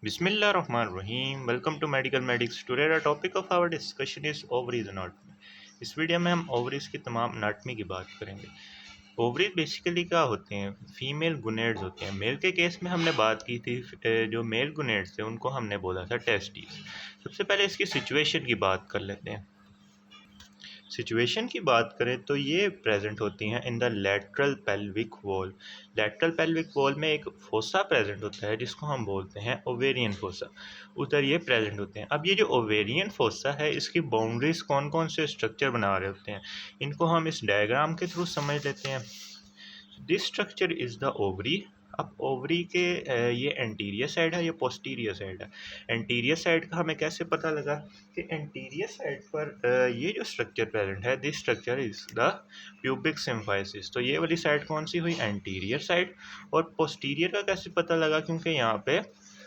Bismillahirrahmanirrahim. Welcome to Medical Medics. Today the topic of our discussion is ovaries anatomy. इस video में हम ovaries की तमाम anatomy की बात करेंगे। ओवरीज बेसिकली क्या होते हैं? फीमेल गुनेड्स होते हैं। मेल के केस में हमने बात की थी, जो मेल गुनेड्स थे उनको हमने बोला था टेस्टिस। सबसे पहले इसकी सिचुएशन की बात कर लेते हैं। सिचुएशन की बात करें तो ये प्रेजेंट होती हैं in the lateral pelvic wall. Lateral pelvic wall में एक फोसा प्रेजेंट होता है जिसको हम बोलते हैं ओवेरियन फोसा। उधर ये प्रेजेंट होते हैं। अब ये जो ओवेरियन फोसा है इसकी बाउंड्रीज कौन कौन से स्ट्रक्चर बना रहे होते हैं, इनको हम इस डायग्राम के थ्रू समझ लेते हैं। This structure is the ovary. अब ओवरी के ये एंटीरियर साइड है, ये पोस्टीरियर साइड है। एंटीरियर साइड का हमें कैसे पता लगा कि एंटीरियर साइड पर ये जो स्ट्रक्चर प्रेजेंट है, this structure is the pubic symphysis. तो ये वाली साइड कौन सी हुई? Anterior side. और पोस्टीरियर का कैसे पता लगा? क्योंकि यहाँ पे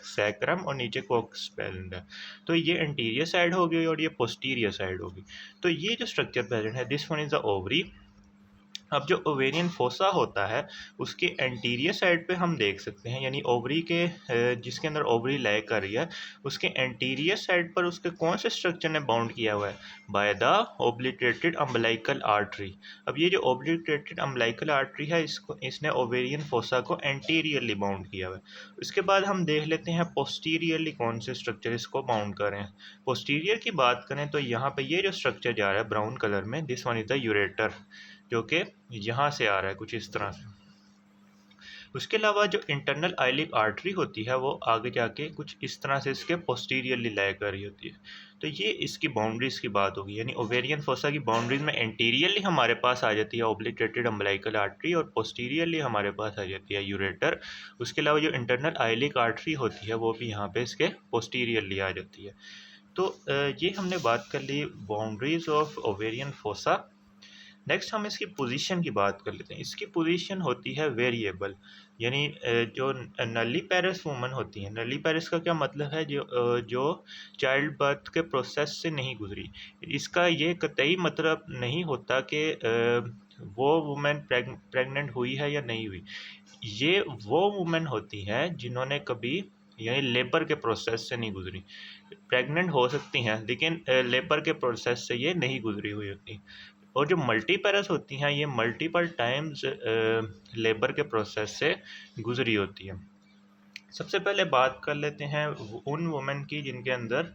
सैक्रम और नीचे कोक्स प्रेजेंट है, तो ये एंटीरियर साइड होगी और ये पोस्टीरियर साइड होगी। तो ये जो स्ट्रक्चर प्रेजेंट है, this one is the ovary. अब जो ओवेरियन फोसा होता है उसके एंटीरियर साइड पे हम देख सकते हैं, यानी ओवरी के जिसके अंदर ओवरी लाई कर रही है उसके एंटीरियर साइड पर उसके कौन से स्ट्रक्चर ने बाउंड किया हुआ है? By the obliterated umbilical artery. अब ये जो ओब्लिटरेटेड अम्बलाइकल आर्टरी है इसने ओवेरियन फोसा को एंटीरियरली बाउंड किया हुआ है। उसके बाद हम देख लेते हैं पोस्टीरियरली कौन से स्ट्रक्चर इसको बाउंड कर रहे हैं। पोस्टीरियर की बात करें तो यहाँ पे ये जो स्ट्रक्चर जा रहा है ब्राउन कलर में, this one is the ureter, जो कि यहाँ से आ रहा है कुछ इस तरह से। उसके अलावा जो इंटरनल आइलिक आर्टरी होती है वो आगे जाके कुछ इस तरह से इसके पोस्टीरियरली लाई कर रही होती है। तो ये इसकी बाउंड्रीज की बात होगी, यानी ओवेरियन फोसा की बाउंड्रीज में एंटीरियरली हमारे पास आ जाती है ओब्लिटरेटेड अम्बलाइकल आर्टरी और पोस्टीरियरली हमारे पास आ जाती है यूरेटर। उसके अलावा जो इंटरनल आइलिक आर्टरी होती है वो भी यहाँ पे इसके पोस्टीरियरली आ जाती है। तो ये हमने बात कर ली boundaries of ovarian fossa. Next हम इसकी पोजीशन की बात कर लेते हैं। इसकी पोजीशन होती है वेरिएबल, यानी जो नली पेरिस वूमन होती हैं, नली पेरिस का क्या मतलब है? जो चाइल्ड बर्थ के प्रोसेस से नहीं गुजरी। इसका ये कतई मतलब नहीं होता कि वो वुमेन प्रेग्नेंट हुई है या नहीं हुई। ये वो वुमेन होती हैं जिन्होंने कभी यानी लेबर के प्रोसेस से नहीं गुजरी। प्रेग्नेंट हो सकती हैं लेकिन लेबर के प्रोसेस से ये नहीं गुजरी हुई होती। और जो मल्टीपेरस होती हैं ये मल्टीपल टाइम्स लेबर के प्रोसेस से गुजरी होती है। सबसे पहले बात कर लेते हैं उन वुमेन की जिनके अंदर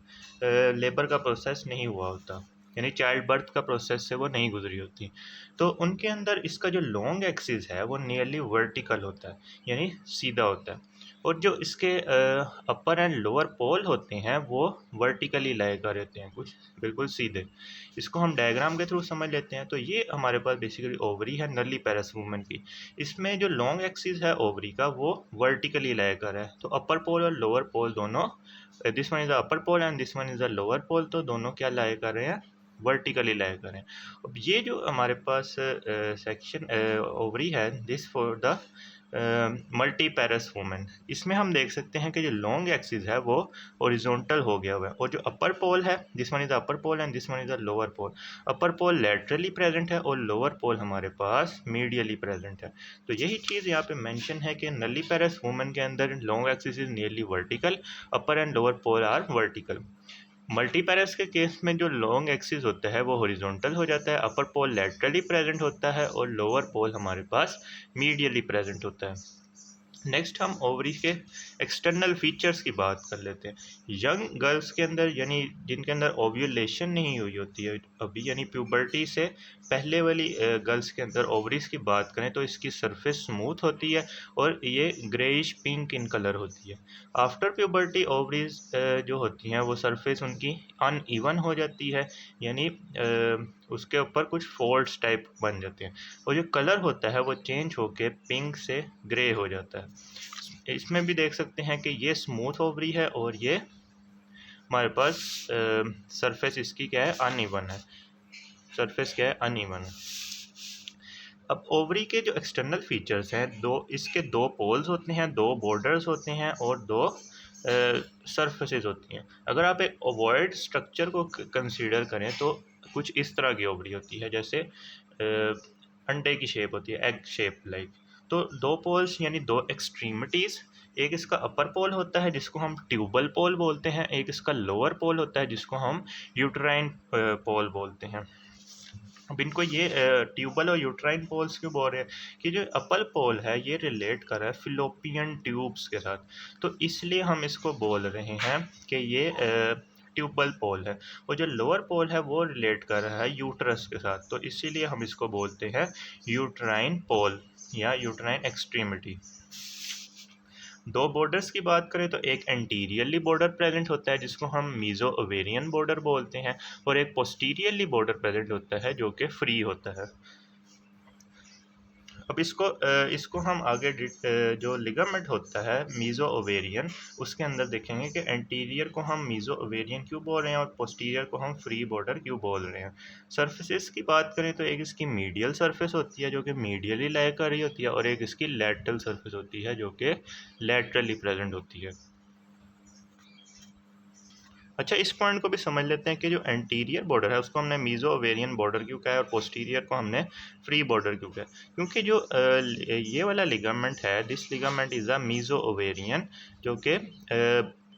लेबर का प्रोसेस नहीं हुआ होता, यानी चाइल्ड बर्थ का प्रोसेस से वो नहीं गुजरी होती। तो उनके अंदर इसका जो लॉन्ग एक्सिस है वो नियरली वर्टिकल होता है, यानी सीधा होता है। और जो इसके अपर एंड लोअर पोल होते हैं वो वर्टिकली लाई कर रहते हैं, कुछ बिल्कुल सीधे। इसको हम डायग्राम के थ्रू समझ लेते हैं। तो ये हमारे पास बेसिकली ओवरी है नली पेरस वुमेन की। इसमें जो लॉन्ग एक्सिस है ओवरी का वो वर्टिकली लाई कर है। तो अपर पोल और लोअर पोल दोनों, this one is the upper pole and this one is the lower pole, तो दोनों क्या लाई कर रहे हैं? वर्टिकली लाई कर रहे हैं। अब ये जो हमारे पास सेक्शन ओवरी है, this for the multi पेरस women, इसमें हम देख सकते हैं कि जो लॉन्ग एक्सिस है वो हॉरिजॉन्टल हो गया हुआ है। और जो अपर पोल है, this one is the upper pole and this one is the lower pole. Upper pole laterally present है और लोअर पोल हमारे पास मीडियली प्रेजेंट है। तो यही चीज़ यहाँ पे मेंशन है कि नली पेरस वुमेन के अंदर long axis is nearly vertical, upper and lower pole are vertical. Multiparous के केस में जो लॉन्ग एक्सिस होता है वो हॉरिजॉन्टल हो जाता है, अपर पोल लेटरली प्रेजेंट होता है और लोअर पोल हमारे पास मीडियली प्रेजेंट होता है। नेक्स्ट हम ओवरी के एक्सटर्नल फीचर्स की बात कर लेते हैं। यंग गर्ल्स के अंदर, यानी जिनके अंदर ओव्यूलेशन नहीं हुई होती है अभी, यानी प्यूबर्टी से पहले वाली गर्ल्स के अंदर ओवरीज की बात करें तो इसकी सरफेस स्मूथ होती है और ये ग्रेइश पिंक इन कलर होती है। आफ्टर प्यूबर्टी ओवरीज जो होती हैं वो सरफेस उनकी अनइवन हो जाती है, यानी उसके ऊपर कुछ फोल्ड्स टाइप बन जाते हैं और जो कलर होता है वो चेंज होके पिंक से ग्रे हो जाता है। इसमें भी देख सकते हैं कि ये स्मूथ ओवरी है और ये हमारे पास सरफेस इसकी क्या है? अनइवन है। सरफेस क्या है? अनइवन है। अब ओवरी के जो एक्सटर्नल फीचर्स हैं, इसके दो पोल्स होते हैं, दो बॉर्डर्स होते हैं और दो सरफेसेस होती हैं। अगर आप एक ओवॉइड स्ट्रक्चर को कंसीडर करें तो कुछ इस तरह की ओवरी होती है, जैसे अंडे की शेप होती है, एग शेप लाइक। तो दो पोल्स यानी दो एक्सट्रीमिटीज़ एक इसका अपर पोल होता है जिसको हम ट्यूबल पोल बोलते हैं, एक इसका लोअर पोल होता है जिसको हम यूट्राइन पोल बोलते हैं। अब इनको ये ट्यूबल और यूट्राइन पोल्स क्यों बोल रहे हैं कि जो अपर पोल है ये रिलेट कर रहा है फिलोपियन ट्यूब्स के साथ, तो इसलिए हम इसको बोल रहे हैं कि ये ट्यूबल पोल है। और जो लोअर पोल है वो रिलेट कर रहा है यूट्रस के साथ, तो इसीलिए हम इसको बोलते हैं यूट्राइन पोल या यूट्राइन एक्सट्रीमिटी। दो बॉर्डर्स की बात करें तो एक एंटीरियरली बॉर्डर प्रेजेंट होता है जिसको हम मीजो ओवेरियन बॉर्डर बोलते हैं, और एक पोस्टीरियरली बॉर्डर प्रेजेंट होता है जो कि फ्री होता है। अब इसको हम आगे जो लिगामेंट होता है मीजो ओवेरियन, उसके अंदर देखेंगे कि एंटीरियर को हम मीजो ओवेरियन क्यों बोल रहे हैं और पोस्टीरियर को हम फ्री बॉर्डर क्यों बोल रहे हैं। सरफेसेस की बात करें तो एक इसकी मीडियल सरफेस होती है जो कि मीडियली लाई कर रही होती है, और एक इसकी लैटरल सरफेस होती है जो कि लैटरली प्रेजेंट होती है। अच्छा, इस पॉइंट को भी समझ लेते हैं कि जो एंटीरियर बॉर्डर है उसको हमने मीजो ओवेरियन बॉर्डर क्यों कहा है और पोस्टीरियर को हमने फ्री बॉर्डर क्यों कहा है, क्योंकि जो ये वाला लिगामेंट है, this ligament is a meso ovarian, जो कि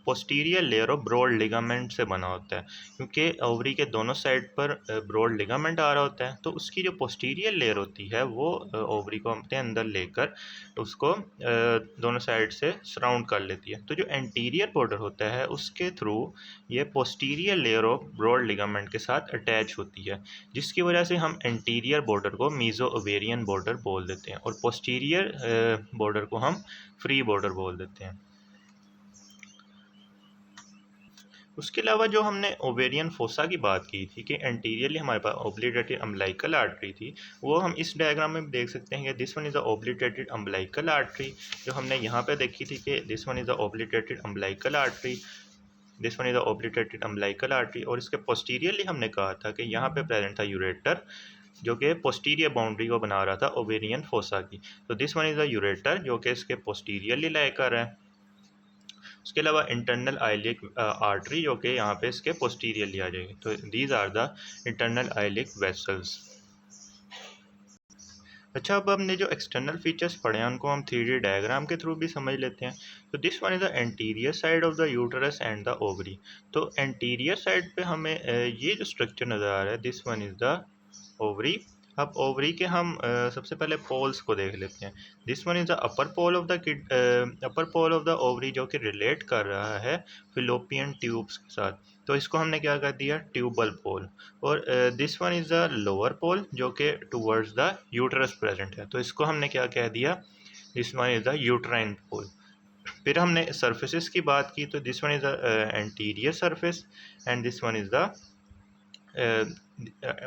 posterior layer of broad ligament से बना होता है। क्योंकि ओवरी के दोनों साइड पर ब्रॉड लिगामेंट आ रहा होता है, तो उसकी जो पोस्टीरियर लेयर होती है वो ओवरी को अपने अंदर लेकर उसको दोनों साइड से सराउंड कर लेती है। तो जो एंटीरियर बॉर्डर होता है उसके थ्रू ये posterior layer of broad ligament के साथ अटैच होती है, जिसकी वजह से हम एंटीरियर बॉर्डर को मीजो ओवेरियन बॉर्डर बोल देते हैं और पोस्टीरियर बॉर्डर को हम फ्री बॉर्डर बोल देते हैं। उसके अलावा जो हमने ओवेरियन फोसा की बात की थी कि एंटीरियरली हमारे पास ओब्लिटेटेड अम्बिलिकल आर्टरी थी, वो हम इस डायग्राम में देख सकते हैं कि this one is the obliterated umbilical artery, जो हमने यहाँ पे देखी थी कि this one is the obliterated umbilical artery, this one is the obliterated umbilical artery. और इसके पोस्टीरियरली हमने कहा था कि यहाँ पे प्रेजेंट था यूरेटर जो कि पोस्टीरियर बाउंड्री को बना रहा था ओवेरियन फोसा की। तो this one is the ureter जो कि इसके पोस्टीरियरली लाई कर रहा है। उसके अलावा इंटरनल आइलिक आर्टरी जो कि यहाँ पे इसके पोस्टीरियरली आ जाएगी। तो these are the internal iliac vessels. अच्छा, अब हमने जो एक्सटर्नल फीचर्स पढ़े हैं उनको हम 3D डायग्राम के थ्रू भी समझ लेते हैं। तो this one is the anterior side of the uterus and the ovary. तो एंटीरियर साइड पे हमें ये जो स्ट्रक्चर नज़र आ रहा है, this one is the ovary. अब ओवरी के हम सबसे पहले पोल्स को देख लेते हैं। This one is the upper pole of the upper pole of the ovary जो कि रिलेट कर रहा है फिलोपियन ट्यूब्स के साथ, तो इसको हमने क्या कर दिया, ट्यूबल पोल। और this one is the lower pole जो कि टूवर्ड्स द यूटरस प्रेजेंट है, तो इसको हमने क्या कह दिया, this one is the uterine pole. फिर हमने सरफेसेस की बात की, तो this one is the anterior surface and this one is the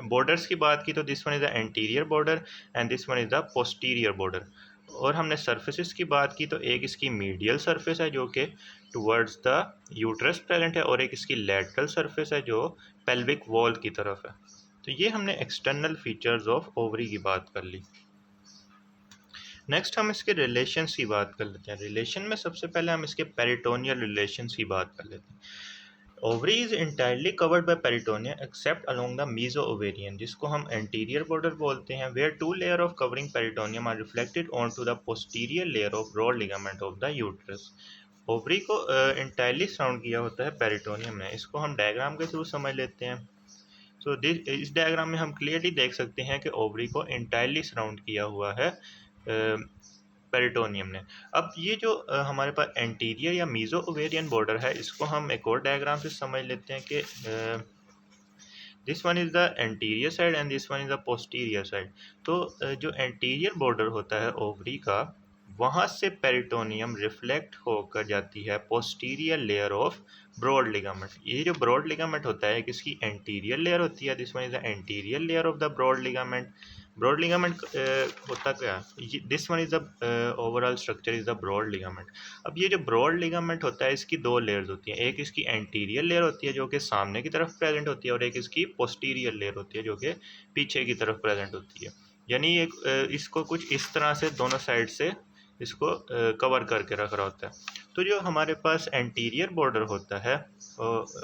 borders की बात की, तो this one is the anterior border and this one is the posterior border. और हमने सरफेसेस की बात की, तो एक इसकी मीडियल सरफेस है जो कि टुवर्ड्स द यूट्रस प्रेजेंट है, और एक इसकी लैटरल सरफेस है जो पेल्विक वॉल की तरफ है। तो ये हमने एक्सटर्नल फीचर्स ऑफ ओवरी की बात कर ली। नेक्स्ट हम इसके रिलेशंस की बात कर लेते हैं। रिलेशन में सबसे पहले हम इसके पेरिटोनियल रिलेशंस की बात कर लेते हैं। Ovary is entirely covered by peritoneum except along the meso ovarian, जिसको हम एंटीरियर बॉर्डर बोलते हैं, where two layer of covering peritoneum are reflected on to the posterior layer of broad ligament of the uterus. Ovary को entirely surround किया होता है peritoneum में। इसको हम डायग्राम के थ्रू समझ लेते हैं। सो इस डायग्राम में हम क्लियरली देख सकते हैं कि ओवरी को इंटायरली सराउंड किया हुआ है पेरिटोनियम ने। अब ये जो हमारे पास एंटीरियर या मीजो ओवेरियन बॉर्डर है, इसको हम एक और डायग्राम से समझ लेते हैं कि this one is the anterior side and this one is the posterior side. तो जो एंटीरियर बॉर्डर होता है ओवरी का, वहाँ से पेरिटोनियम रिफ्लेक्ट होकर जाती है posterior layer of broad ligament. ये जो ब्रॉड लिगामेंट होता है किसकी एंटीरियर लेयर होती है, this one is the anterior layer of the broad ligament. Broad ligament होता क्या, this one is the overall structure is the broad ligament. अब ये जो ब्रॉड लिगामेंट होता है इसकी दो लेयर्स होती हैं, एक इसकी एंटीरियर लेयर होती है जो कि सामने की तरफ प्रेजेंट होती है, और एक इसकी पोस्टीरियर लेयर होती है जो कि पीछे की तरफ प्रेजेंट होती है। यानी एक इसको कुछ इस तरह से दोनों साइड से इसको कवर करके रख रहा होता है। तो जो हमारे पास एंटीरियर बॉर्डर होता है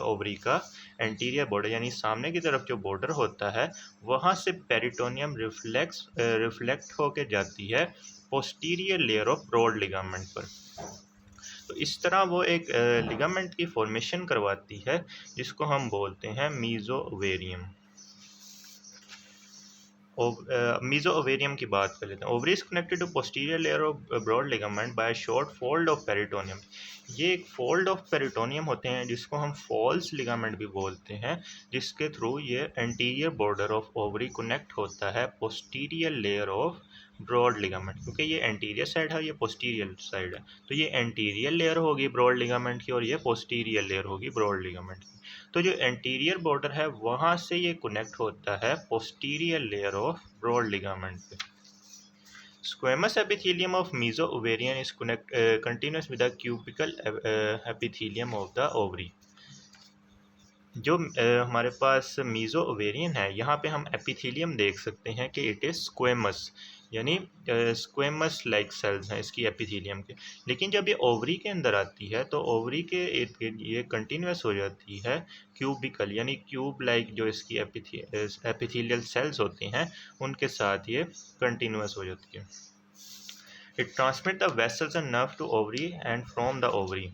ओवरी का, एंटीरियर बॉर्डर यानी सामने की तरफ जो बॉर्डर होता है, वहाँ से पेरिटोनियम रिफ्लेक्ट होके जाती है posterior layer of broad ligament पर। तो इस तरह वो एक लिगामेंट की फॉर्मेशन करवाती है जिसको हम बोलते हैं मीजोवेरियम। मीजो ओवेरियम की बात कर लेते हैं। Ovary is connected to posterior layer of broad ligament by short fold of peritoneum. ये एक फोल्ड ऑफ पेरिटोनियम होते हैं जिसको हम फॉल्स लिगामेंट भी बोलते हैं, जिसके थ्रू ये anterior border of ovary connect होता है posterior layer of broad ligament. क्योंकि ये एंटीरियर साइड है, ये पोस्टीरियर साइड है, तो ये एंटीरियर लेयर होगी ब्रॉड लिगामेंट की और ये पोस्टीरियर लेयर होगी ब्रॉड लिगामेंट की। तो जो एंटीरियर बॉर्डर है वहाँ से ये कनेक्ट होता है posterior layer of broad ligament पे। Squamous epithelium of mesovarium is connect continuous with the cubical epithelium of the ovary. जो हमारे पास मीजो ओवेरियन है, यहाँ पे हम एपिथेलियम देख सकते हैं कि इट इज़ स्क्वेमस, यानी स्क्वेमस लाइक सेल्स हैं इसकी एपिथेलियम के। लेकिन जब ये ओवरी के अंदर आती है तो ओवरी के इर्द गिर्द ये कंटिन्यूस हो जाती है क्यूबिकल, यानी क्यूब लाइक जो इसकी एपिथेलियल सेल्स होती हैं उनके साथ ये कंटिन्यूस हो जाती है। It transmit the vessels and nerve to ovary and from the ovary.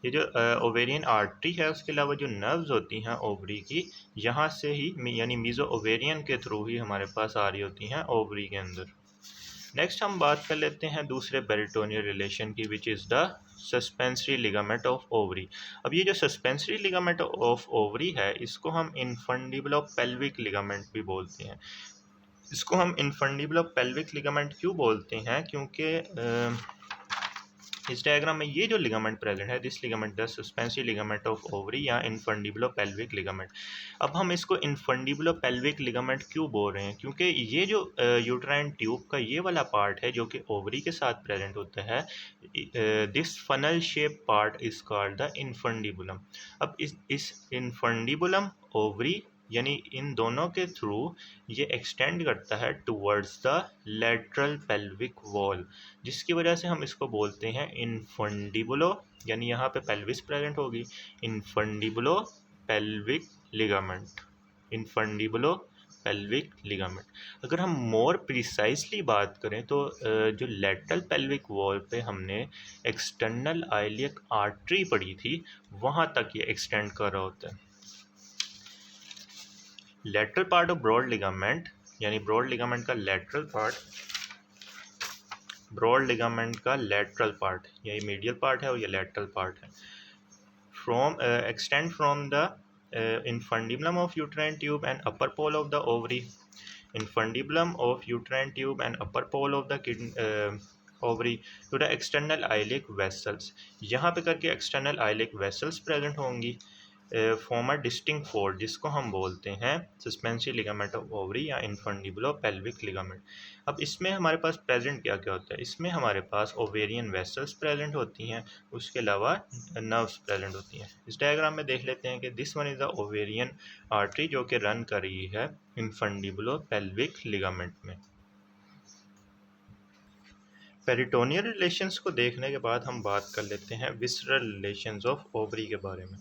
ये जो ओवेरियन आर्टरी है उसके अलावा जो नर्व्स होती हैं ओवरी की, यहाँ से ही यानी मीजो ओवेरियन के थ्रू ही हमारे पास आ रही होती हैं ओवरी के अंदर। नेक्स्ट हम बात कर लेते हैं दूसरे पेरिटोनियल रिलेशन की, which is the suspensory ligament of ovary. अब ये जो सस्पेंसरी लिगामेंट ऑफ ओवरी है इसको हम इनफंडिबुलो पेल्विक लिगामेंट भी बोलते हैं। इसको हम इनफंडिबुलो पेल्विक लिगामेंट क्यों बोलते हैं? क्योंकि इस डायग्राम में ये जो लिगामेंट प्रेजेंट है, this ligament the suspensory ligament of ovary या इनफंडिबुलो पेल्विक लिगामेंट। अब हम इसको इनफंडिबुलो पेल्विक लिगामेंट क्यों बोल रहे हैं? क्योंकि ये जो यूट्राइन ट्यूब का ये वाला पार्ट है जो कि ओवरी के साथ प्रेजेंट होता है, this funnel shape part is called the infundibulum. अब इस इनफंडिबुलम ओवरी यानी इन दोनों के थ्रू ये एक्सटेंड करता है towards the lateral pelvic wall, जिसकी वजह से हम इसको बोलते हैं इनफंडिबुलो, यानी यहाँ पे पेल्विस प्रेजेंट होगी, इनफंडिबुलो पेल्विक लिगामेंट, इनफंडिबुलो पेल्विक लिगामेंट। अगर हम मोर प्रिसाइसली बात करें तो जो लेटरल पेल्विक वॉल पे हमने एक्सटर्नल आइलियक आर्टरी पढ़ी थी, वहाँ तक ये एक्सटेंड कर रहा होता है। Lateral part of broad ligament, यानी ब्रॉड लिगामेंट का लेटरल पार्ट, ब्रॉड लिगामेंट का लेटरल पार्ट, यही मीडियल पार्ट है और ये लेटरल पार्ट है, from extend from the infundibulum of uterine tube and upper pole of the ovary, infundibulum of uterine tube and upper pole of the ovary to the external iliac vessels। यहाँ पे करके external iliac vessels present होंगी, form a distinct fold, जिसको हम बोलते हैं suspensory ligament of ovary या इनफंडिबुलो pelvic ligament. अब इसमें हमारे पास प्रेजेंट क्या क्या होता है? इसमें हमारे पास ओवेरियन वेसल्स प्रेजेंट होती हैं, उसके अलावा नर्व्स प्रेजेंट होती हैं। इस डायग्राम में देख लेते हैं कि this one is the ovarian artery जो कि रन कर रही है इनफंडिबुलो पेल्विक लिगामेंट में। पेरिटोनियल रिलेशंस को देखने के बाद हम बात कर लेते हैं विसरल रिलेशंस ऑफ ओवरी के बारे में।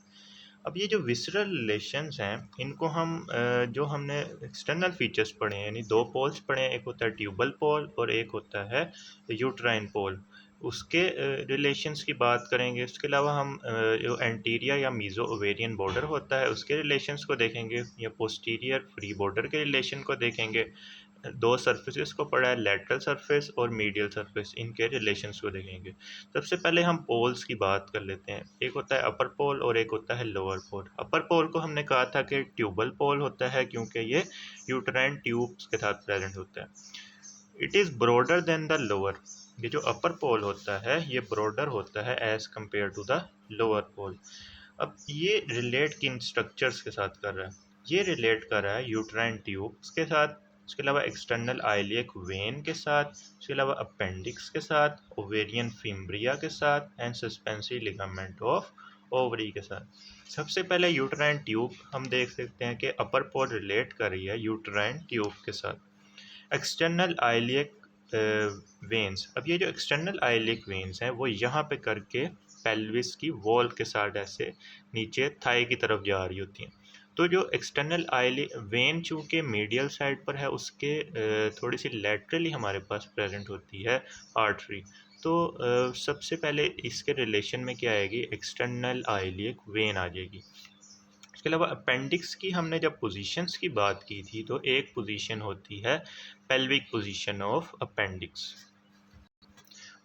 अब ये जो विसरल रिलेशंस हैं इनको हम जो हमने एक्सटर्नल फीचर्स पढ़े हैं, यानी दो पोल्स पढ़े हैं, एक होता है ट्यूबल पोल और एक होता है यूट्राइन पोल, उसके रिलेशंस की बात करेंगे। उसके अलावा हम जो एंटीरियर या मीजो ओवेरियन बॉर्डर होता है उसके रिलेशंस को देखेंगे, या पोस्टीरियर फ्री बॉर्डर के रिलेशन को देखेंगे। दो सरफेसेस को पढ़ा है, लेटरल सरफेस और मीडियल सरफेस, इनके रिलेशंस को देखेंगे। सबसे पहले हम पोल्स की बात कर लेते हैं। एक होता है अपर पोल और एक होता है लोअर पोल। अपर पोल को हमने कहा था कि ट्यूबल पोल होता है क्योंकि ये यूट्राइन ट्यूब्स के साथ प्रेजेंट होता है। It is broader then the lower. ये जो अपर पोल होता है ये ब्रॉडर होता है as compare to the lower pole. अब ये रिलेट किन स्ट्रक्चर्स के साथ कर रहा है? ये रिलेट कर रहा है यूट्राइन ट्यूब्स के साथ, उसके अलावा एक्सटर्नल आइलियक वेन के साथ, उसके अलावा अपेंडिक्स के साथ, ओवेरियन फिम्ब्रिया के साथ and suspensory ligament of ovary के साथ। सबसे पहले यूट्राइन ट्यूब हम देख सकते हैं कि अपर पोल रिलेट कर रही है यूट्राइन ट्यूब के साथ। एक्सटर्नल आइलियक वेन्स, अब ये जो एक्सटर्नल आइलियक वेन्स हैं वो यहाँ पे करके पेल्विस की वॉल के साथ ऐसे नीचे थाई की तरफ जा रही होती हैं। तो जो एक्सटर्नल आइलिक वेन चूँकि मीडियल साइड पर है उसके थोड़ी सी लेटरली हमारे पास प्रेजेंट होती है आर्टरी। तो सबसे पहले इसके रिलेशन में क्या आएगी, एक्सटर्नल आइलियक वेन आ जाएगी। इसके अलावा अपेंडिक्स की हमने जब पोजीशंस की बात की थी तो एक पोजीशन होती है पेल्विक पोजीशन ऑफ अपेंडिक्स,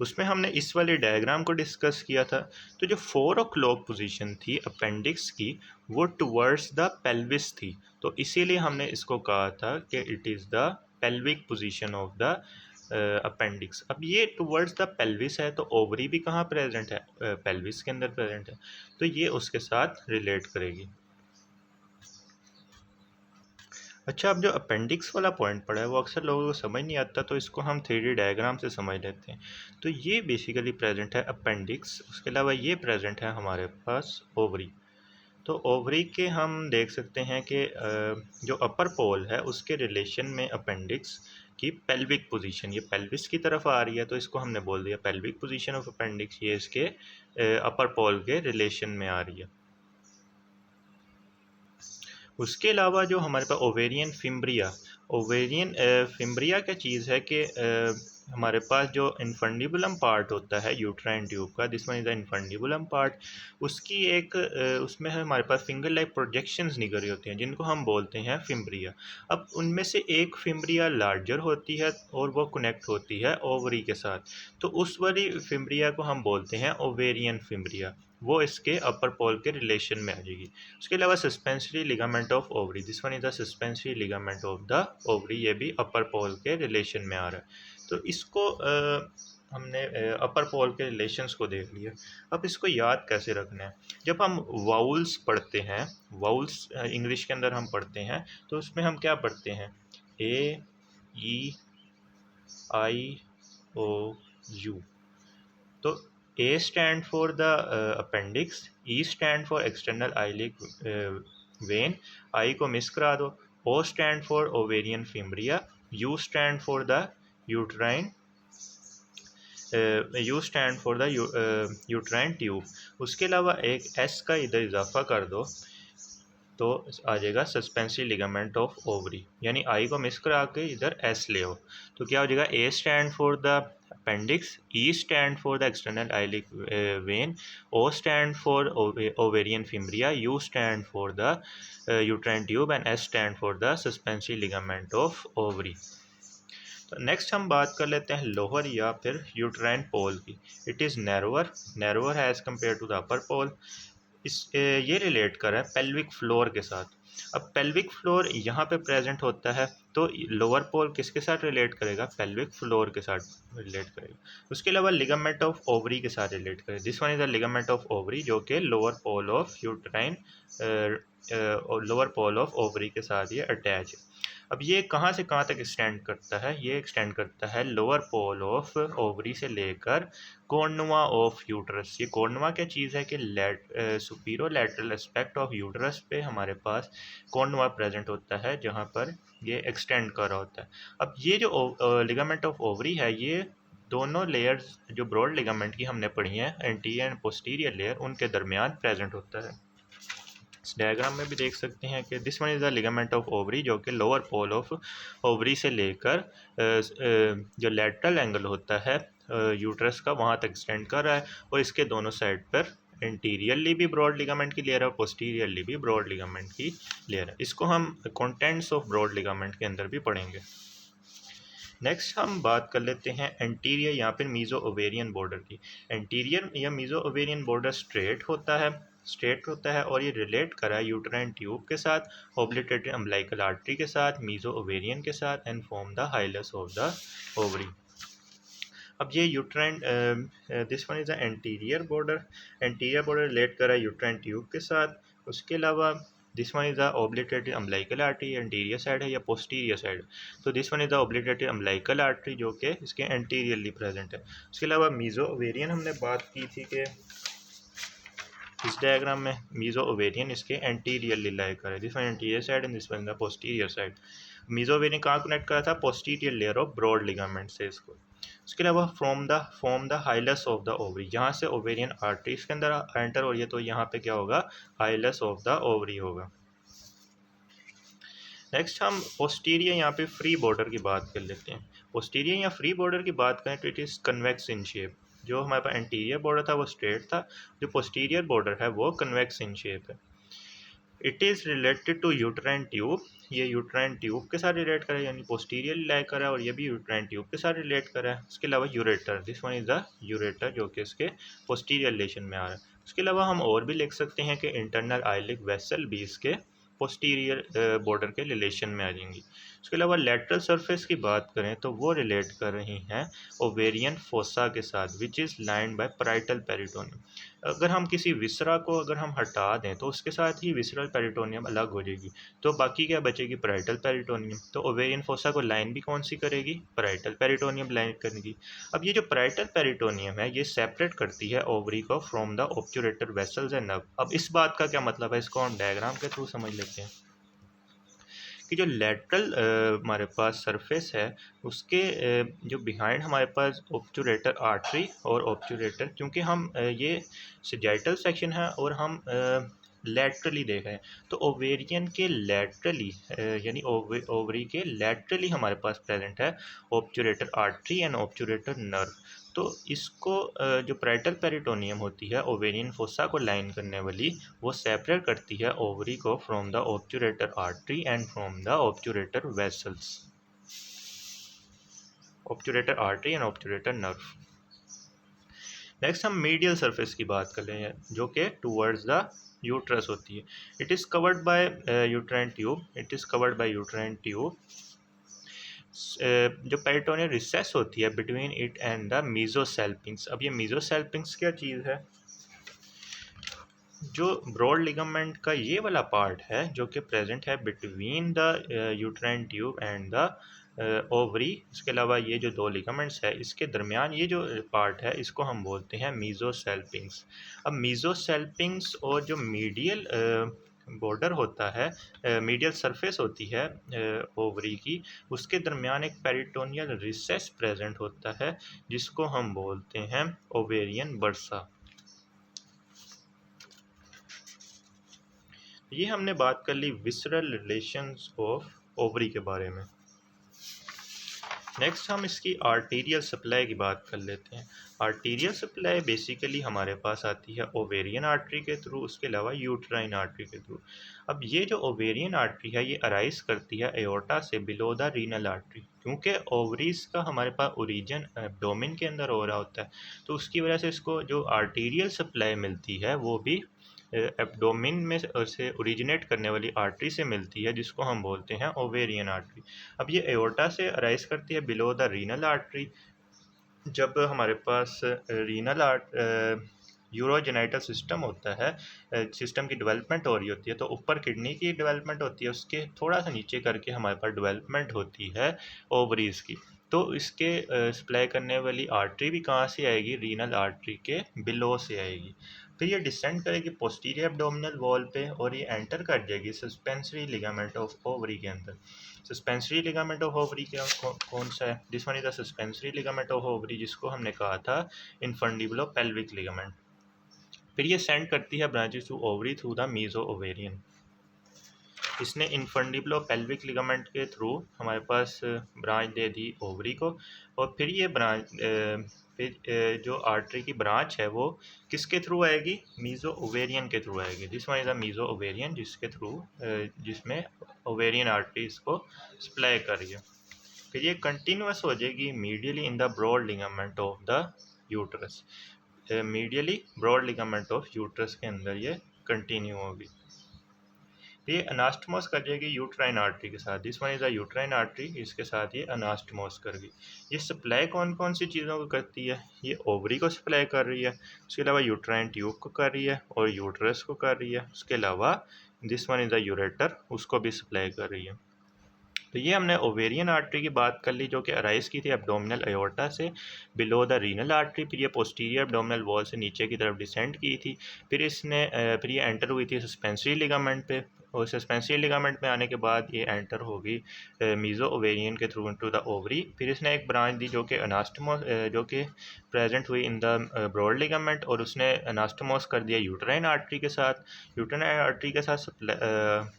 उसमें हमने इस वाले डायग्राम को डिस्कस किया था। तो जो 4 o'clock पोजीशन थी अपेंडिक्स की वो टुवर्ड्स द पेल्विस थी, तो इसीलिए हमने इसको कहा था कि it is the pelvic position of the appendix. अब ये टुवर्ड्स द पेल्विस है तो ओवरी भी कहाँ प्रेजेंट है, पेल्विस के अंदर प्रेजेंट है, तो ये उसके साथ रिलेट करेगी। अच्छा, अब जो अपेंडिक्स वाला पॉइंट पड़ा है वो अक्सर लोगों को समझ नहीं आता, तो इसको हम 3D डायग्राम से समझ लेते हैं। तो ये बेसिकली प्रेजेंट है अपेंडिक्स, उसके अलावा ये प्रेजेंट है हमारे पास ओवरी। तो ओवरी के हम देख सकते हैं कि जो अपर पोल है उसके रिलेशन में अपेंडिक्स की पेल्विक पोजीशन, ये पेल्विस की तरफ आ रही है तो इसको हमने बोल दिया पेल्विक पोजीशन ऑफ अपेंडिक्स, ये इसके अपर पोल के रिलेशन में आ रही है। उसके अलावा जो हमारे पास ओवेरियन फिम्ब्रिया, ओवेरियन फिम्ब्रिया क्या चीज़ है कि हमारे पास जो इन्फंडिबुलम पार्ट होता है यूट्राइन ट्यूब का, this one is the infundibulum part, उसकी एक उसमें है हमारे पास फिंगर लाइक प्रोजेक्शंस निकल रही होती हैं जिनको हम बोलते हैं फिम्ब्रिया। अब उनमें से एक फिम्ब्रिया लार्जर होती है और वो कनेक्ट होती है ओवरी के साथ, तो उस वाली फिम्ब्रिया को हम बोलते हैं ओवेरियन फिम्ब्रिया, वो इसके अपर पोल के रिलेशन में आ जाएगी। उसके अलावा suspensory ligament of ovary, this one is the suspensory ligament of the ovary, ये भी अपर पोल के रिलेशन में आ रहा है। तो इसको हमने अपर पोल के रिलेशंस को देख लिया। अब इसको याद कैसे रखना है, जब हम वाउल्स पढ़ते हैं, वाउल्स इंग्लिश के अंदर हम पढ़ते हैं तो उसमें हम क्या पढ़ते हैं, ए ई आई ओ यू। तो A stand for the appendix, E stand for external iliac vein, I को मिस करा दो, O stand for ovarian fimbria, U stand for the uterine U stand for the uterine tube। उसके अलावा एक S का इधर इजाफा कर दो तो आ जाएगा सस्पेंसरी लिगामेंट ऑफ ओवरी, यानी आई को मिस करा के इधर एस ले आओ, तो क्या हो जाएगा, A stand for the appendix, E stand for the external iliac vein, O stand for ovarian fimbria, U stand for the uterine tube and S stand for the suspensory ligament of ovary. तो next हम बात कर लेते हैं lower या फिर uterine pole की। It is narrower, narrower as compare to the upper pole. ये रिलेट कर रहा है पेल्विक फ्लोर के साथ। अब पेल्विक फ्लोर यहाँ पे प्रेजेंट होता है तो लोअर पोल किसके साथ रिलेट करेगा, पेल्विक फ्लोर के साथ रिलेट करेगा। उसके अलावा लिगामेंट ऑफ ओवरी के साथ रिलेट करेगा, this one is the ligament of ovary जो कि लोअर पोल ऑफ यूट्राइन और लोअर पोल ऑफ ओवरी के साथ ये अटैच है। अब ये कहाँ से कहाँ तक एक्सटेंड करता है, ये एक्सटेंड करता है लोअर पोल ऑफ ओवरी से लेकर कॉर्नुआ ऑफ यूट्रस। ये कॉर्नुआ क्या चीज़ है कि superior lateral aspect of uterus पे हमारे पास कॉर्नुआ प्रेजेंट होता है जहाँ पर ये एक्सटेंड कर रहा होता है। अब ये जो लिगामेंट ऑफ ओवरी है ये दोनों लेयर्स जो ब्रॉड लिगामेंट की हमने पढ़ी हैं, एंटीरियर एंड पोस्टीरियर लेयर, उनके दरमियान प्रेजेंट होता है। इस डायग्राम में भी देख सकते हैं कि this one is the ligament of ovary जो कि लोअर पोल ऑफ ओवरी से लेकर जो लेटरल एंगल होता है यूट्रस का वहाँ तक एक्सटेंड कर रहा है, और इसके दोनों साइड पर इंटीरियरली भी ब्रॉड लिगामेंट की लेयर है और पोस्टीरियरली भी ब्रॉड लिगामेंट की लेयर है। इसको हम कंटेंट्स ऑफ ब्रॉड लिगामेंट के अंदर भी पढ़ेंगे। नेक्स्ट हम बात कर लेते हैं एंटीरियर या फिर मीजो ओवेरियन बॉर्डर की। एंटीरियर या मीजो ओवेरियन बॉर्डर स्ट्रेट होता है और ये रिलेट करा है यूट्राइन ट्यूब के साथ, ओब्लिटेटेड अम्बिलिकल आर्टरी के साथ, मीजो ओवेरियन के साथ, and form the hilus of the ovary. अब ये uterine this one is the anterior border relate करा है यूट्राइन ट्यूब के साथ। उसके अलावा this one is the obliterated umbilical artery, anterior side है या पोस्टीरियर साइड, तो this one is the obliterated umbilical artery जो कि इसके एंटीरियरली प्रेजेंट है। उसके अलावा मीजो ओवेरियन हमने बात की थी कि इस डायग्राम में मीजो ओवेरियन इसके एंटीरियरली लाई कर है, this one anterior side and this one the posterior side. Mesovarium कहाँ कनेक्ट करा था, posterior layer of broad ligament से इसको। उसके अलावा form the hilus of the ovary, यहाँ से ओवेरियन आर्टरीज के अंदर एंटर हो रही है तो यहाँ पे क्या होगा, हाइलस ऑफ द ओवरी होगा। नेक्स्ट हम पोस्टीरियर यहाँ पे फ्री बॉर्डर की बात कर लेते हैं। पोस्टीरियर या फ्री बॉर्डर की बात करें तो it is convex in shape. जो हमारे पास एंटीरियर बॉर्डर था वो स्ट्रेट था, जो पोस्टीरियर बॉर्डर है वो कन्वेक्स इन शेप है। It is related to uterine tube, ये यूट्राइन ट्यूब के साथ रिलेट करा है, यानी पोस्टीरियर लाई करा है, और ये भी यूट्राइन ट्यूब के साथ रिलेट करा है। उसके अलावा ureter, this one is the ureter, जो कि इसके पोस्टीरियर रिलेशन में आ रहा है। उसके अलावा हम और भी लिख सकते हैं कि इंटरनल आइलिक वेसल भी इसके पोस्टीरियर बॉर्डर के रिलेशन में आ जाएंगी। उसके अलावा लेटरल सरफेस की बात करें तो वो रिलेट कर रही हैं ओवेरियन फोसा के साथ, which is lined by parietal peritoneum. अगर हम किसी विसरा को अगर हम हटा दें तो उसके साथ ही विसरल पेरिटोनियम अलग हो जाएगी, तो बाकी क्या बचेगी, पैराइटल पेरिटोनियम। तो ओवेरियन फोसा को लाइन भी कौन सी करेगी, पैराइटल पेरिटोनियम लाइन करेगी। अब ये जो पैराइटल पेरिटोनियम है ये सेपरेट करती है ओवरी को from the obturator vessels and nerve. अब इस बात का क्या मतलब है, इसको हम डायग्राम के थ्रू समझ लेते हैं कि जो लेटरल हमारे पास सरफेस है उसके जो बिहाइंड हमारे पास ऑब्ट्यूरेटर आर्टरी और ऑब्ट्यूरेटर, क्योंकि हम ये सजाइटल सेक्शन है और हम लेटरली देख रहे हैं, तो ओवेरियन के लेटरली यानी ओवरी के लेटरली हमारे पास प्रेजेंट है obturator artery and obturator nerve. तो इसको जो पैराइटल पेरिटोनियम होती है ओवेरियन फोसा को लाइन करने वाली, वो सेपरेट करती है ओवरी को from the obturator artery and from the obturator vessels, obturator artery and obturator nerve. Next हम मीडियल सरफेस की बात कर रहे हैं जो कि टूवर्ड्स द यूट्रस होती है। It is covered by uterine tube, it is covered by uterine tube. जो पेरिटोनियल रिसेस होती है बिटवीन इट एंड द मीजोसेल्पिंग्स। अब ये मीजोसेल्पिंग्स क्या चीज़ है, जो ब्रॉड लिगामेंट का ये वाला पार्ट है जो कि प्रेजेंट है between the uterine tube and the ovary. इसके अलावा ये जो दो लिगामेंट्स है इसके दरमियान ये जो पार्ट है इसको हम बोलते हैं मीजोसेल्पिंग्स। अब मीजोसेल्पिंग्स और जो मीडियल बॉर्डर होता है, मीडियल सरफेस होती है ओवरी की, उसके दरमियान एक पेरिटोनियल रिसेस प्रेजेंट होता है जिसको हम बोलते हैं ओवेरियन बर्सा। ये हमने बात कर ली विसरल रिलेशंस ऑफ ओवरी के बारे में। नेक्स्ट हम इसकी आर्टीरियल सप्लाई की बात कर लेते हैं। आर्टीरियल सप्लाई बेसिकली हमारे पास आती है ओवेरियन आर्टरी के थ्रू, उसके अलावा यूट्राइन आर्टरी के थ्रू। अब ये जो ओवेरियन आर्टरी है ये अराइज करती है एओर्टा से बिलो द रीनल आर्टरी, क्योंकि ओवरीज का हमारे पास ओरिजिन एब्डोमेन के अंदर हो रहा होता है, तो उसकी वजह से इसको जो आर्टीरियल सप्लाई मिलती है वो भी एब्डोमेन में से ओरिजिनेट करने वाली आर्टरी से मिलती है जिसको हम बोलते हैं ओवेरियन आर्टरी। अब ये एओर्टा से अराइज करती है बिलो द रीनल आर्टरी। जब हमारे पास रीनल यूरोजेनाइटल सिस्टम होता है, सिस्टम की डेवलपमेंट हो रही होती है, तो ऊपर किडनी की डेवलपमेंट होती है, उसके थोड़ा सा नीचे करके हमारे पास डेवलपमेंट होती है ओवरीज की। तो इसके सप्लाई करने वाली आर्टरी भी कहाँ से आएगी, रीनल आर्टरी के बिलो से आएगी। फिर ये डिसेंड करेगी पोस्टीरियर एब्डोमिनल वॉल पे और ये एंटर कर जाएगी सस्पेंसरी लिगामेंट ऑफ ओवरी के अंदर। सस्पेंसरी लिगामेंट ऑफ ओवरी क्या कौन सा है, this one is the suspensory ligament of ovary, जिसको हमने कहा था इनफंडिबुलो पेल्विक लिगामेंट। फिर ये सेंड करती है branches to ovary through the meso ovarian. इसने इनफंडिबुलो पेल्विक लिगामेंट के थ्रू हमारे पास ब्रांच दे दी ओवरी को, और फिर ये ब्रांच फिर जो आर्टरी की ब्रांच है वो किसके थ्रू आएगी, मीजो ओवेरियन के थ्रू आएगी। This one is the meso ovarian, जिसके थ्रू जिसमें ओवेरियन आर्टरी इसको सप्लाई कर रही है। फिर ये कंटिन्यूस हो जाएगी medially in the broad ligament of the uterus, medially broad ligament of uterus के अंदर ये कंटिन्यू होगी। ये अनास्टमोस कर जाएगी यूट्राइन आर्टरी के साथ, this one is the uterine artery, इसके साथ ये अनास्टमोस कर गई। ये सप्लाई कौन कौन सी चीज़ों को करती है, ये ओवरी को सप्लाई कर रही है, उसके अलावा यूट्राइन ट्यूब को कर रही है और यूट्रस को कर रही है, उसके अलावा this one is the ureter, उसको भी सप्लाई कर रही है। तो ये हमने ओवेरियन आर्टरी की बात कर ली जो कि अराइज की थी एब्डोमिनल एओर्टा से बिलो द रीनल आर्टरी। फिर ये पोस्टीरियर एब्डोमिनल वॉल से नीचे की तरफ डिसेंड की थी। फिर इसने फिर ये एंटर हुई थी सस्पेंसरी लिगामेंट पे और सस्पेंसियल लिगामेंट में आने के बाद ये एंटर होगी मीजो ओवेरियन के थ्रू इनटू द ओवरी। फिर इसने एक ब्रांच दी जो कि अनास्टोमोस जो कि प्रेजेंट हुई इन द ब्रॉड लिगामेंट, और उसने अनास्टोमोस कर दिया यूट्राइन आर्टरी के साथ, यूट्राइन आर्टरी के साथ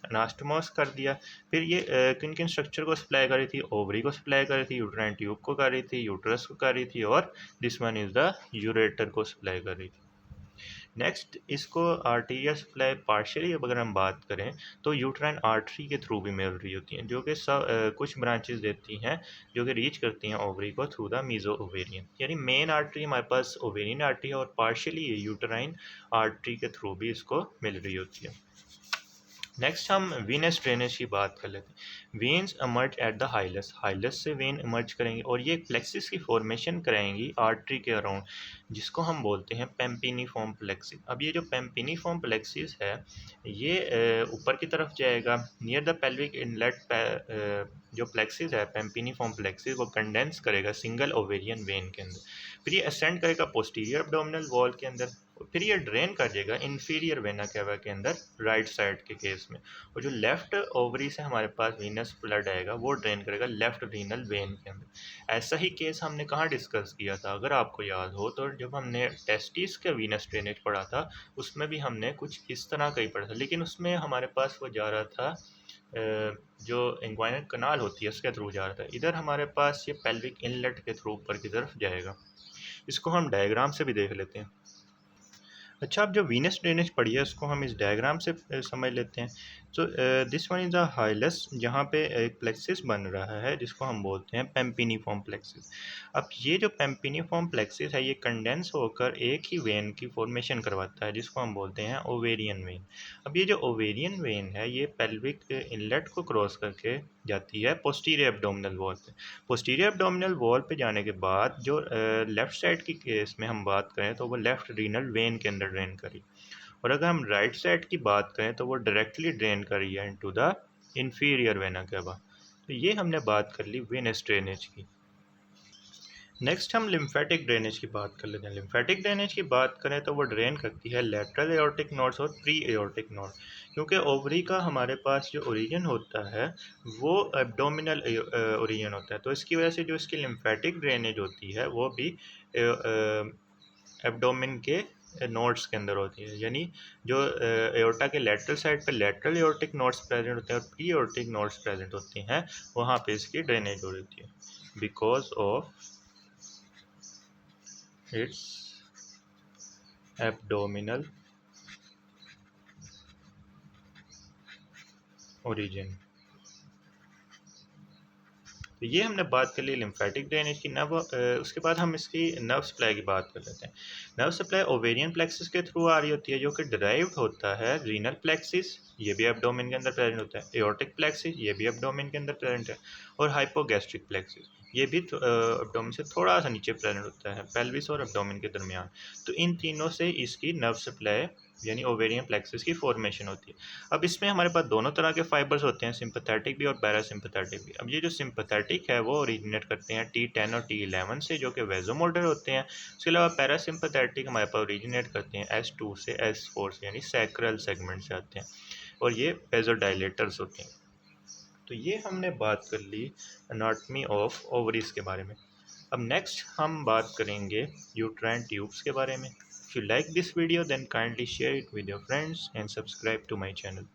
अनास्टोमोस कर दिया। फिर ये किन किन स्ट्रक्चर को सप्लाई कर रही थी? ओवरी को सप्लाई कर रही थी, यूट्राइन ट्यूब को कर रही थी, यूट्रस को कर रही थी, और this one is the ureter को सप्लाई कर रही थी। नेक्स्ट इसको आर्टीरियल सप्लाई पार्शियली अगर हम बात करें तो यूट्राइन आर्टरी के थ्रू भी मिल रही होती हैं, जो कि कुछ ब्रांचेस देती हैं जो कि रीच करती हैं ओवरी को थ्रू द मीजो ओवेरियन। यानी मेन आर्टरी हमारे पास ओवेरियन आर्टरी है और पार्शियली यूट्राइन आर्टरी के थ्रू भी इसको मिल रही होती है। नेक्स्ट हम वीनस ड्रेनेज की बात कर लेते हैं। वेन्स इमर्ज एट द हाइलस, हाइलस से वेन इमर्ज करेंगे और ये प्लेक्सिस की फॉर्मेशन कराएंगी आर्टरी के अराउंड, जिसको हम बोलते हैं पेम्पिनीफॉर्म प्लेक्सिस। अब ये जो पेम्पिनीफॉर्म प्लेक्सिस है ये ऊपर की तरफ जाएगा नियर द पेल्विक इनलेट। जो प्लेक्सिस है पेम्पिनीफॉर्म प्लेक्सिस वो कंडेंस करेगा सिंगल ओवेरियन वेन के अंदर, फिर ये असेंड करेगा पोस्टीरियर एब्डोमिनल वॉल के अंदर, फिर ये ड्रेन कर जाएगा इन्फीरियर वेना कैवा के अंदर राइट साइड के केस में, और जो लेफ्ट ओवरी से हमारे पास वीनस ब्लड आएगा वो ड्रेन करेगा लेफ्ट रीनल वेन के अंदर। ऐसा ही केस हमने कहाँ डिस्कस किया था अगर आपको याद हो तो, जब हमने टेस्टिस का वीनस ड्रेनेज पढ़ा था उसमें भी हमने कुछ इस तरह का ही पढ़ा था, लेकिन उसमें हमारे पास वो जा रहा था जो इंग्वाइनल कनाल होती है उसके थ्रू जा रहा था। इधर हमारे पास ये पेल्विक इनलेट के थ्रू ऊपर की तरफ जाएगा। इसको हम डायग्राम से भी देख लेते हैं। अच्छा, आप जो वीनस ड्रेनेज पढ़ी है उसको हम इस डायग्राम से समझ लेते हैं। तो दिस वन इज़ अ हाइलस, जहाँ पे एक प्लेक्सिस बन रहा है जिसको हम बोलते हैं पेम्पिनीफॉर्म प्लेक्सिस। अब ये जो पेम्पिनीफॉर्म प्लेक्सिस है ये कंडेंस होकर एक ही वेन की फॉर्मेशन करवाता है जिसको हम बोलते हैं ओवेरियन वेन। अब ये जो ओवेरियन वेन है ये पेल्विक इनलेट को क्रॉस करके जाती है पोस्टीरियर एब्डोमिनल वॉल पे। पोस्टीरियर एब्डोमिनल वॉल पे जाने के बाद जो लेफ़्ट साइड की केस में हम बात करें तो वो लेफ़्ट रीनल वेन के अंदर ड्रेन करी, और अगर हम राइट साइड की बात करें तो वो डायरेक्टली ड्रेन करी है into the inferior vena cava. तो ये हमने बात कर ली वेनस ड्रेनेज की। नेक्स्ट हम लिम्फेटिक ड्रेनेज की बात कर लेते हैं। लिम्फेटिक ड्रेनेज की बात करें तो वो ड्रेन करती है लेटरल एओर्टिक नोड्स और प्री एओर्टिक नोड, क्योंकि ओवरी का हमारे पास जो ओरिजिन होता है वो एब्डोमिनल ओरिजिन होता है, तो इसकी वजह से जो इसकी लिम्फेटिक ड्रेनेज होती है वो भी एब्डोमिन के नोड्स के अंदर होती है। यानी जो एओर्टा के लेटरल साइड पे लेटरल एओर्टिक नोड्स प्रेजेंट होते हैं और प्री एओर्टिक नोड्स प्रेजेंट होती हैं, वहाँ पे इसकी ड्रेनेज हो रही है because of its abdominal origin. तो ये हमने बात कर ली लिम्फेटिक ड्रेनेज की। नर्व उसके बाद हम इसकी नर्व सप्लाई की बात कर लेते हैं। नर्व सप्लाई ओवेरियन प्लेक्सिस के थ्रू आ रही होती है जो कि डिराइव्ड होता है रीनल प्लेक्सिस, ये भी एब्डोमेन के अंदर प्रेजेंट होता है, एओर्टिक प्लेक्सिस ये भी एब्डोमेन के अंदर प्रेजेंट है, और हाइपोगैस्ट्रिक प्लेक्सिस ये भी एब्डोमेन से थोड़ा सा नीचे प्रेजेंट होता है, पेल्विस और एब्डोमेन के दरमियान। तो इन तीनों से इसकी नर्व सप्लाई यानी ओवेरियन प्लेक्सिस की फॉर्मेशन होती है। अब इसमें हमारे पास दोनों तरह के फाइबर्स होते हैं, सिंपैथेटिक भी और पैरासिम्पैथेटिक भी। अब ये जो सिंपैथेटिक है वो ओरिजिनेट करते हैं T10 और T11 से जो कि वेजोमोटर होते हैं। उसके अलावा पैरासिम्पैथेटिक हमारे पास ओरिजिनेट करते हैं S2 से S4 से यानी सैक्रल सेगमेंट से आते हैं, और ये वेजोडाइलेटर्स होते हैं। तो ये हमने बात कर ली एनाटॉमी ऑफ ओवरीज के बारे में। अब नेक्स्ट हम बात करेंगे यूट्राइन ट्यूब्स के बारे में। If you like this video then kindly share it with your friends and subscribe to my channel.